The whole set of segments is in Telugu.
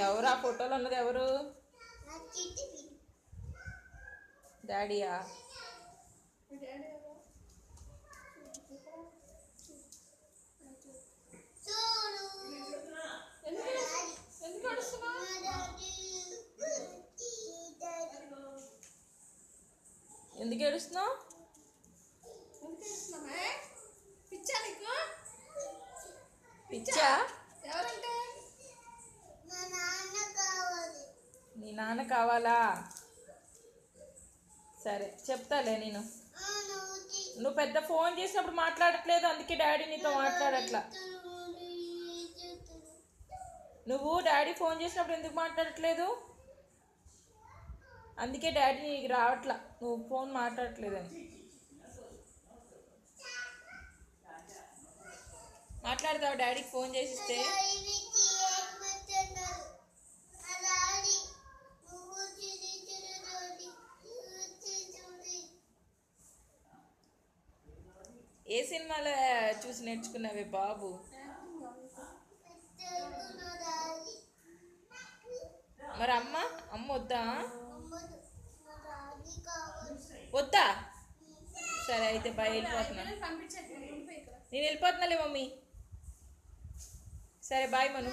ఎవరు ఆ ఫోటోలో ఉన్నది? ఎవరు? డాడీయా? ఎందుకు ఏడుస్తున్నావు? పిచ్చా? నీ నాన్న కావాలా? సరే చెప్తాలే నేను. నువ్వు పెద్ద ఫోన్ చేసినప్పుడు మాట్లాడట్లేదు, అందుకే డాడీ నీతో మాట్లాడట్లా. నువ్వు డాడీ ఫోన్ చేసినప్పుడు ఎందుకు మాట్లాడట్లేదు? అందుకే డాడీ నీకు రావట్లా, నువ్వు ఫోన్ మాట్లాడట్లేదని. మాట్లాడతావు డాడీకి ఫోన్ చేసిస్తే? ఏ సినిమాలో చూసి నేర్చుకున్నావే బాబు? మరి అమ్మ వద్దా? వద్దా? సరే అయితే బాయ్, వెళ్ళిపోతున్నా. నేను వెళ్ళిపోతున్నాలే మమ్మీ. సరే బాయ్ మను.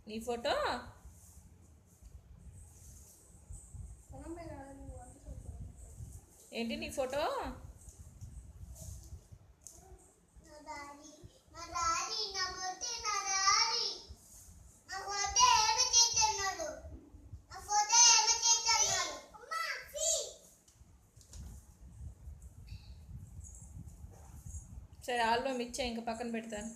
నీ ఫోటో ఏంటి? నీ ఫోటో సరే ఆల్బమ్ ఇచ్చా, ఇంకా పక్కన పెడతాను.